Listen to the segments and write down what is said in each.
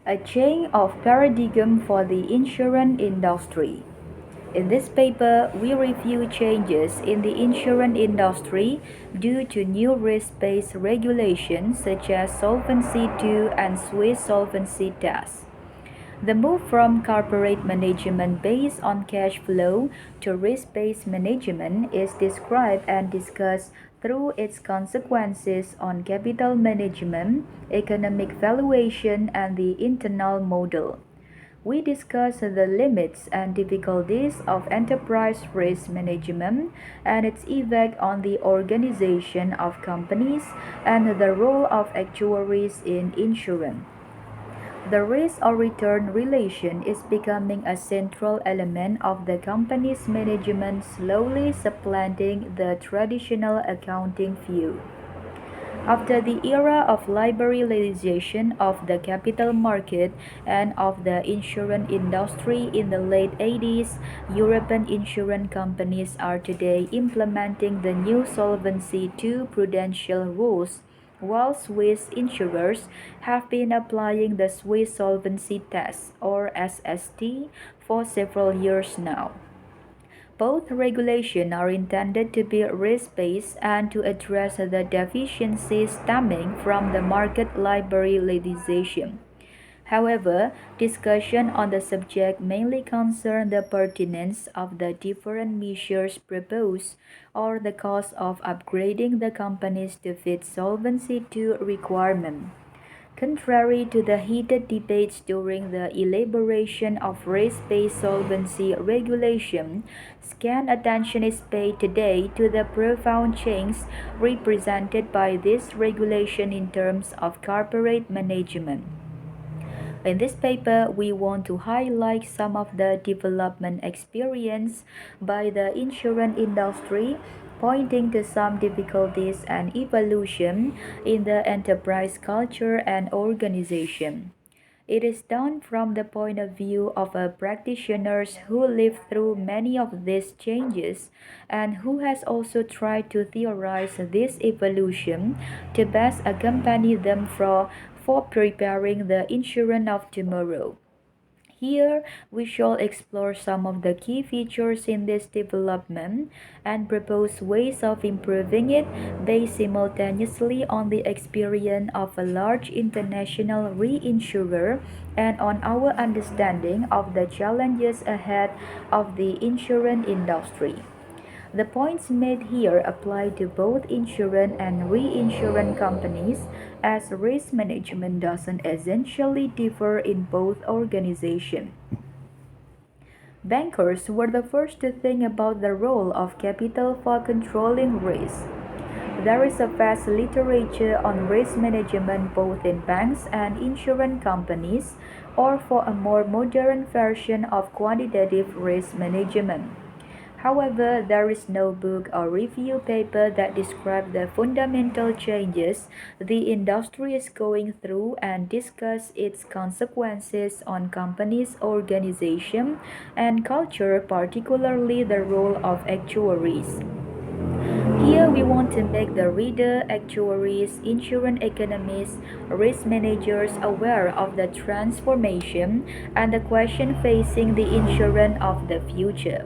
A change of paradigm for the insurance industry. In this paper, we review changes in the insurance industry due to new risk-based regulations such as Solvency II and Swiss Solvency Test. The move from corporate management based on cash flow to risk-based management is described and discussed through its consequences on capital management, economic valuation, and the internal model. We discuss the limits and difficulties of enterprise risk management and its effect on the organization of companies and the role of actuaries in insurance. The risk or return relation is becoming a central element of the company's management, slowly supplanting the traditional accounting view. After the era of liberalization of the capital market and of the insurance industry in the late 80s, European insurance companies are today implementing the new Solvency II prudential rules, while Swiss insurers have been applying the Swiss Solvency Test, or SST, for several years now. Both regulations are intended to be risk-based and to address the deficiencies stemming from the market liberalization. However, discussion on the subject mainly concern the pertinence of the different measures proposed or the cost of upgrading the companies to fit Solvency II requirements. Contrary to the heated debates during the elaboration of risk-based solvency regulation, scant attention is paid today to the profound change represented by this regulation in terms of corporate management. In this paper, we want to highlight some of the development experienced by the insurance industry, pointing to some difficulties and evolution in the enterprise culture and organization. It is done from the point of view of practitioners who lived through many of these changes and who has also tried to theorize this evolution to best accompany them for preparing the insurance of tomorrow. Here, we shall explore some of the key features in this development and propose ways of improving it based simultaneously on the experience of a large international reinsurer and on our understanding of the challenges ahead of the insurance industry. The points made here apply to both insurance and reinsurance companies, as risk management doesn't essentially differ in both organizations. Bankers were the first to think about the role of capital for controlling risk. There is a vast literature on risk management both in banks and insurance companies, or for a more modern version of quantitative risk management. However, there is no book or review paper that describes the fundamental changes the industry is going through and discuss its consequences on companies' organization and culture, particularly the role of actuaries. Here we want to make the reader, actuaries, insurance economists, risk managers aware of the transformation and the question facing the insurance of the future.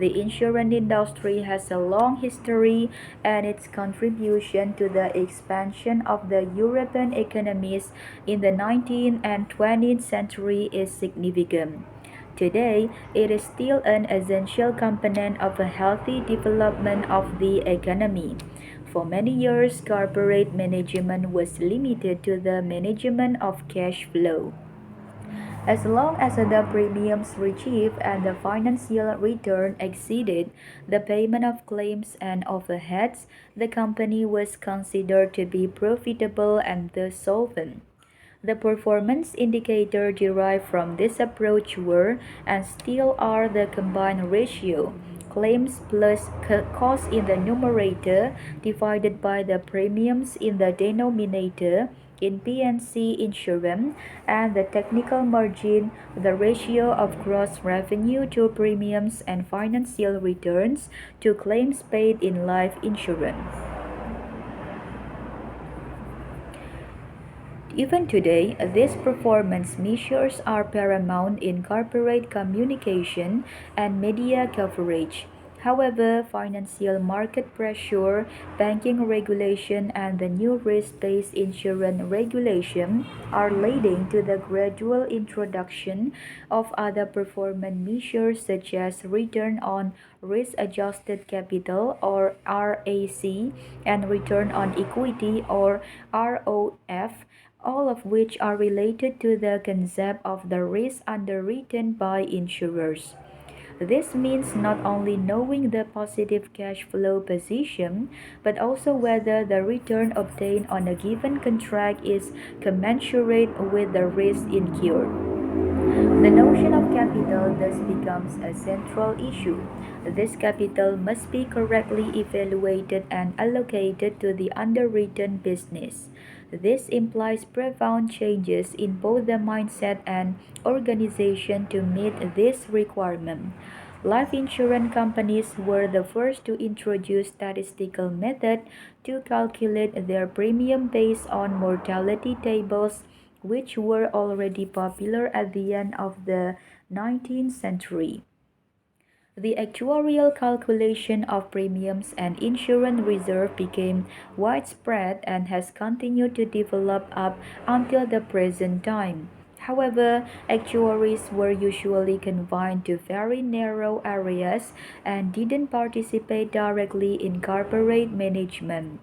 The insurance industry has a long history, and its contribution to the expansion of the European economies in the 19th and 20th century is significant. Today, it is still an essential component of a healthy development of the economy. For many years, corporate management was limited to the management of cash flow. As long as the premiums received and the financial return exceeded the payment of claims and overheads, the company was considered to be profitable and thus solvent. The performance indicators derived from this approach were and still are the combined ratio, claims plus cost in the numerator divided by the premiums in the denominator in P&C insurance, and the technical margin, the ratio of gross revenue to premiums and financial returns to claims paid in life insurance. Even today, these performance measures are paramount in corporate communication and media coverage. However, financial market pressure, banking regulation, and the new risk-based insurance regulation are leading to the gradual introduction of other performance measures such as return on risk-adjusted capital or RAC and return on equity or ROF, all of which are related to the concept of the risk underwritten by insurers. This means not only knowing the positive cash flow position, but also whether the return obtained on a given contract is commensurate with the risk incurred. The notion of capital thus becomes a central issue. This capital must be correctly evaluated and allocated to the underwritten business. This implies profound changes in both the mindset and organization to meet this requirement. Life insurance companies were the first to introduce statistical method to calculate their premium based on mortality tables, which were already popular at the end of the 19th century. The actuarial calculation of premiums and insurance reserve became widespread and has continued to develop up until the present time. However, actuaries were usually confined to very narrow areas and didn't participate directly in corporate management.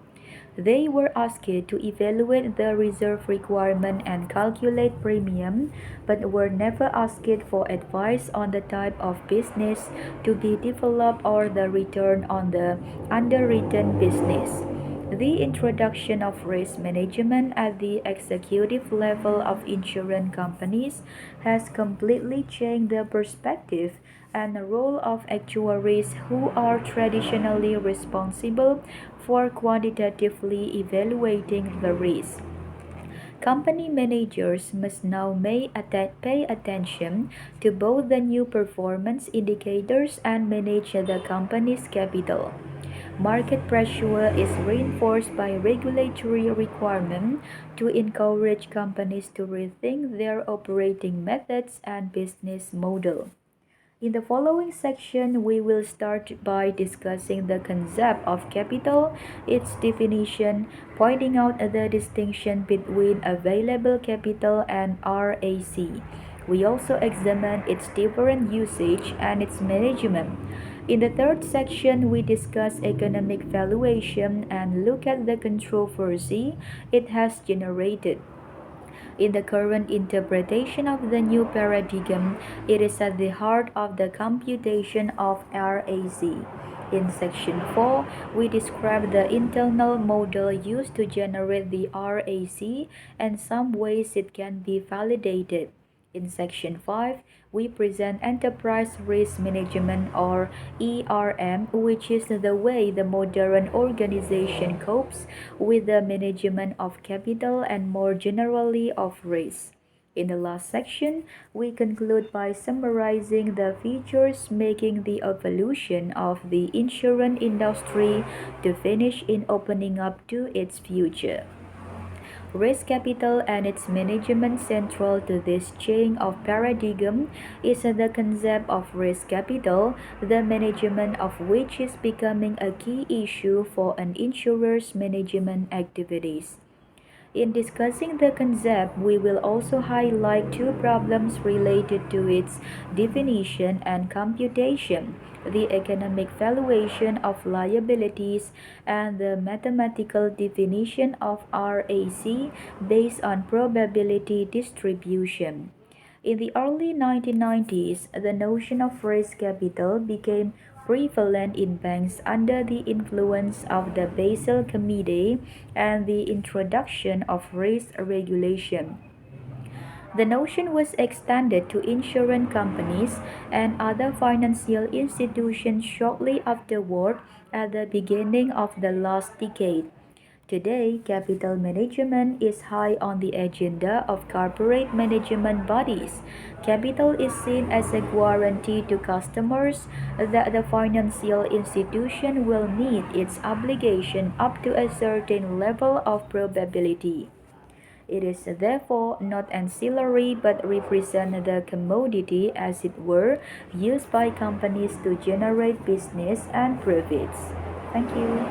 They were asked to evaluate the reserve requirement and calculate premium, but were never asked for advice on the type of business to be developed or the return on the underwritten business. The introduction of risk management at the executive level of insurance companies has completely changed the perspective and role of actuaries, who are traditionally responsible for quantitatively evaluating the risk. Company managers must now pay attention to both the new performance indicators and manage the company's capital. Market pressure is reinforced by regulatory requirement to encourage companies to rethink their operating methods and business model. In the following section, we will start by discussing the concept of capital, its definition, pointing out the distinction between available capital and RAC. We also examine its different usage and its management. In the third section, we discuss economic valuation and look at the controversy it has generated. In the current interpretation of the new paradigm, it is at the heart of the computation of RAC. In section 4, we describe the internal model used to generate the RAC and some ways it can be validated. In section 5, we present enterprise risk management or ERM, which is the way the modern organization copes with the management of capital and more generally of risk. In the last section, we conclude by summarizing the features making the evolution of the insurance industry to finish in opening up to its future. Risk capital and its management. Central to this change of paradigm is the concept of risk capital, the management of which is becoming a key issue for an insurer's management activities. In discussing the concept, we will also highlight two problems related to its definition and computation: the economic valuation of liabilities and the mathematical definition of RAC based on probability distribution. In the early 1990s, the notion of risk capital became prevalent in banks under the influence of the Basel Committee and the introduction of risk regulation. The notion was extended to insurance companies and other financial institutions shortly afterward at the beginning of the last decade. Today, capital management is high on the agenda of corporate management bodies. Capital is seen as a guarantee to customers that the financial institution will meet its obligation up to a certain level of probability. It is therefore not ancillary but represents the commodity, as it were, used by companies to generate business and profits. Thank you.